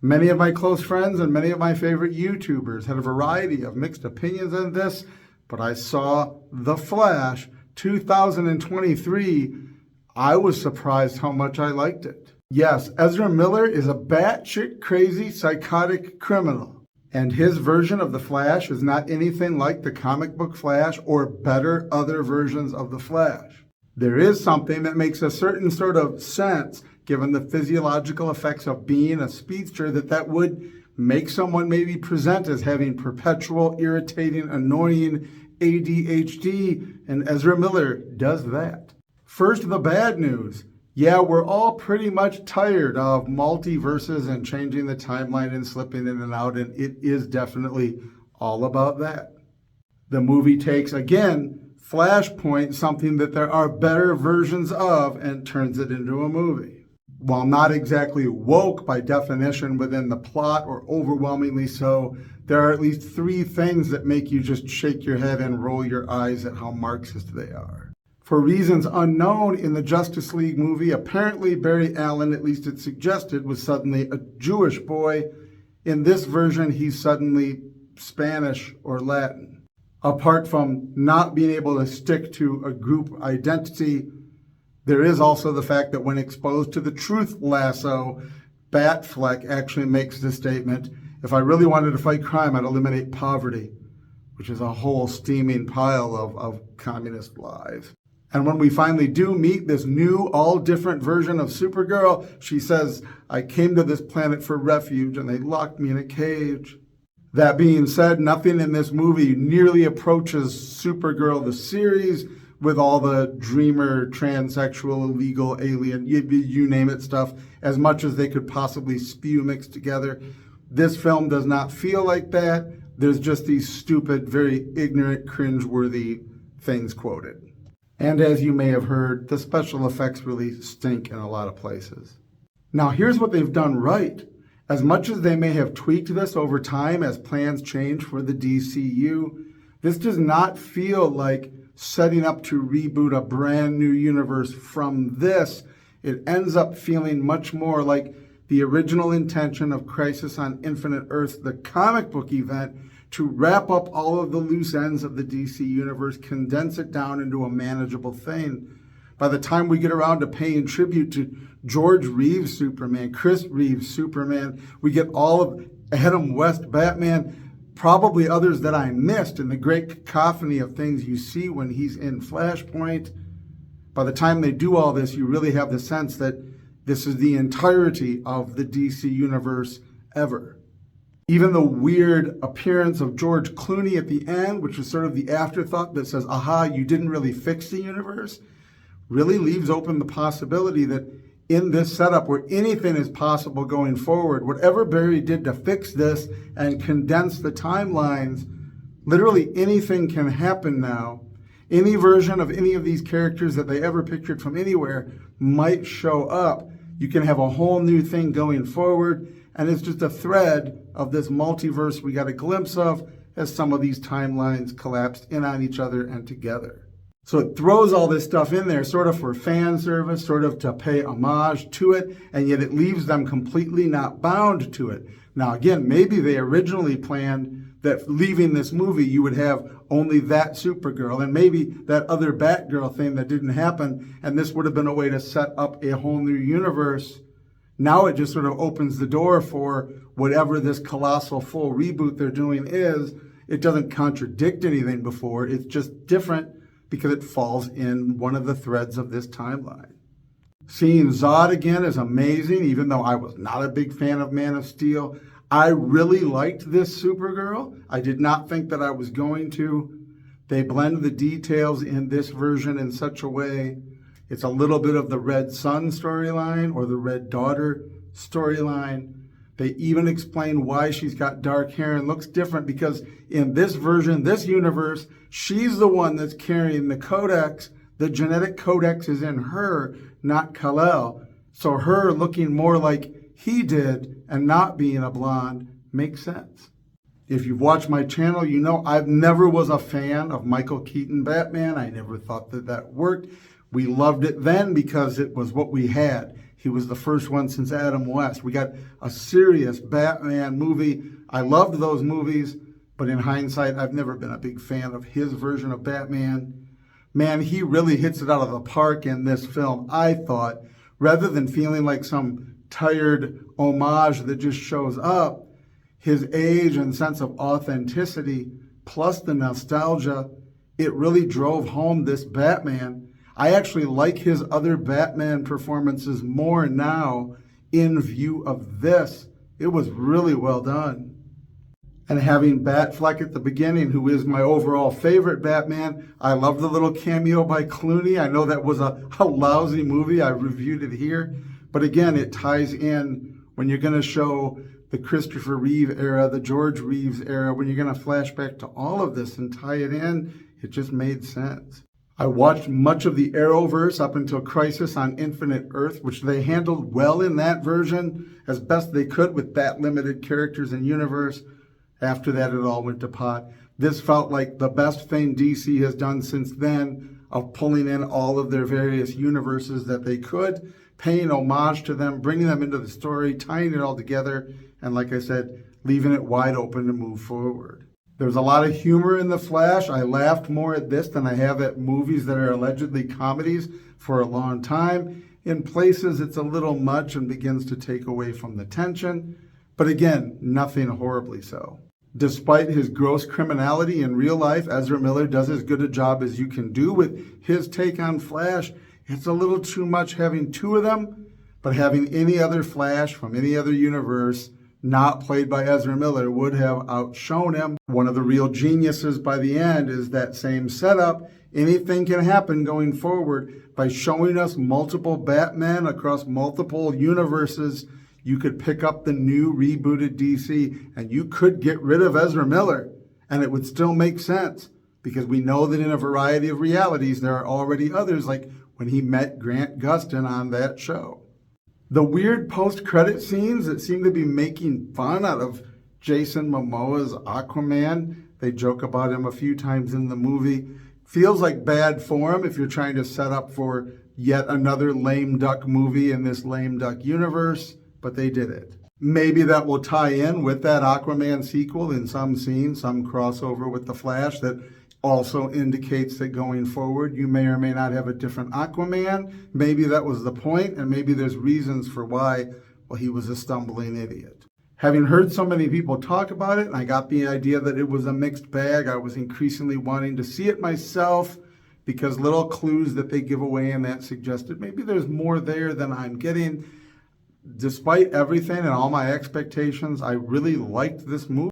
Many of my close friends and many of my favorite YouTubers had a variety of mixed opinions on this, but I saw The Flash 2023. I was surprised how much I liked it. Yes, Ezra Miller is a batshit crazy psychotic criminal, and his version of The Flash is not anything like the comic book Flash or better other versions of The Flash. There is something that makes a certain sort of sense given the physiological effects of being a speedster that would make someone maybe present as having perpetual, irritating, annoying ADHD, and Ezra Miller does that. First, the bad news. Yeah, we're all pretty much tired of multiverses and changing the timeline and slipping in and out, and it is definitely all about that. The movie takes, again, Flashpoint, something that there are better versions of, and turns it into a movie. While not exactly woke by definition within the plot, or overwhelmingly so, there are at least three things that make you just shake your head and roll your eyes at how Marxist they are. For reasons unknown, in the Justice League movie, apparently Barry Allen, at least it's suggested, was suddenly a Jewish boy. In this version, he's suddenly Spanish or Latin. Apart from not being able to stick to a group identity, there is also the fact that when exposed to the truth lasso, Batfleck actually makes the statement, if I really wanted to fight crime, I'd eliminate poverty, which is a whole steaming pile of communist lies. And when we finally do meet this new, all different version of Supergirl, she says, I came to this planet for refuge and they locked me in a cage. That being said, nothing in this movie nearly approaches Supergirl the series, with all the dreamer, transsexual, illegal, alien, you name it stuff, as much as they could possibly spew mixed together. This film does not feel like that. There's just these stupid, very ignorant, cringeworthy things quoted. And as you may have heard, the special effects really stink in a lot of places. Now here's what they've done right. As much as they may have tweaked this over time as plans change for the DCU, this does not feel like setting up to reboot a brand new universe from this. It ends up feeling much more like the original intention of Crisis on Infinite Earths, the comic book event, to wrap up all of the loose ends of the DC universe, condense it down into a manageable thing. By the time we get around to paying tribute to George Reeves' Superman, Chris Reeves' Superman, we get all of Adam West Batman, probably others that I missed in the great cacophony of things you see when he's in Flashpoint. By the time they do all this, you really have the sense that this is the entirety of the DC universe ever. Even the weird appearance of George Clooney at the end, which is sort of the afterthought that says, aha, you didn't really fix the universe, really leaves open the possibility that in this setup where anything is possible going forward, whatever Barry did to fix this and condense the timelines, literally anything can happen now. Any version of any of these characters that they ever pictured from anywhere might show up. You can have a whole new thing going forward, and it's just a thread of this multiverse we got a glimpse of as some of these timelines collapsed in on each other and together. So it throws all this stuff in there sort of for fan service, sort of to pay homage to it, and yet it leaves them completely not bound to it. Now, again, maybe they originally planned that leaving this movie, you would have only that Supergirl and maybe that other Batgirl thing that didn't happen, and this would have been a way to set up a whole new universe. Now it just sort of opens the door for whatever this colossal full reboot they're doing is. It doesn't contradict anything before. It's just different because it falls in one of the threads of this timeline. Seeing Zod again is amazing, even though I was not a big fan of Man of Steel. I really liked this Supergirl. I did not think that I was going to. They blend the details in this version in such a way. It's a little bit of the Red Sun storyline or the Red Daughter storyline. They even explain why she's got dark hair and looks different, because in this version, this universe, she's the one that's carrying the codex. The genetic codex is in her, not Kal-El. So her looking more like he did and not being a blonde makes sense. If you've watched my channel, you know I've never was a fan of Michael Keaton Batman. I never thought that worked. We loved it then because it was what we had. He was the first one since Adam West. We got a serious Batman movie. I loved those movies, but in hindsight, I've never been a big fan of his version of Batman. Man, he really hits it out of the park in this film, I thought. Rather than feeling like some tired homage that just shows up, his age and sense of authenticity, plus the nostalgia, it really drove home this Batman. I actually like his other Batman performances more now in view of this. It was really well done. And having Batfleck at the beginning, who is my overall favorite Batman, I love the little cameo by Clooney. I know that was a lousy movie. I reviewed it here. But again, it ties in when you're going to show the Christopher Reeve era, the George Reeves era, when you're going to flash back to all of this and tie it in, it just made sense. I watched much of the Arrowverse up until Crisis on Infinite Earth, which they handled well in that version, as best they could with Bat-limited characters and universe. After that, it all went to pot. This felt like the best thing DC has done since then, of pulling in all of their various universes that they could, paying homage to them, bringing them into the story, tying it all together, and like I said, leaving it wide open to move forward. There's a lot of humor in The Flash. I laughed more at this than I have at movies that are allegedly comedies for a long time. In places, it's a little much and begins to take away from the tension. But again, nothing horribly so. Despite his gross criminality in real life, Ezra Miller does as good a job as you can do with his take on Flash. It's a little too much having two of them, but having any other Flash from any other universe not played by Ezra Miller would have outshone him. One of the real geniuses by the end is that same setup. Anything can happen going forward. By showing us multiple Batman across multiple universes, you could pick up the new rebooted DC and you could get rid of Ezra Miller and it would still make sense because we know that in a variety of realities there are already others, like when he met Grant Gustin on that show. The weird post-credit scenes that seem to be making fun out of Jason Momoa's Aquaman, they joke about him a few times in the movie, feels like bad form if you're trying to set up for yet another lame duck movie in this lame duck universe, but they did it. Maybe that will tie in with that Aquaman sequel in some scene, some crossover with The Flash that also indicates that going forward, you may or may not have a different Aquaman. Maybe that was the point, and maybe there's reasons for why, well, he was a stumbling idiot. Having heard so many people talk about it, and I got the idea that it was a mixed bag, I was increasingly wanting to see it myself because little clues that they give away in that suggested maybe there's more there than I'm getting. Despite everything and all my expectations, I really liked this movie.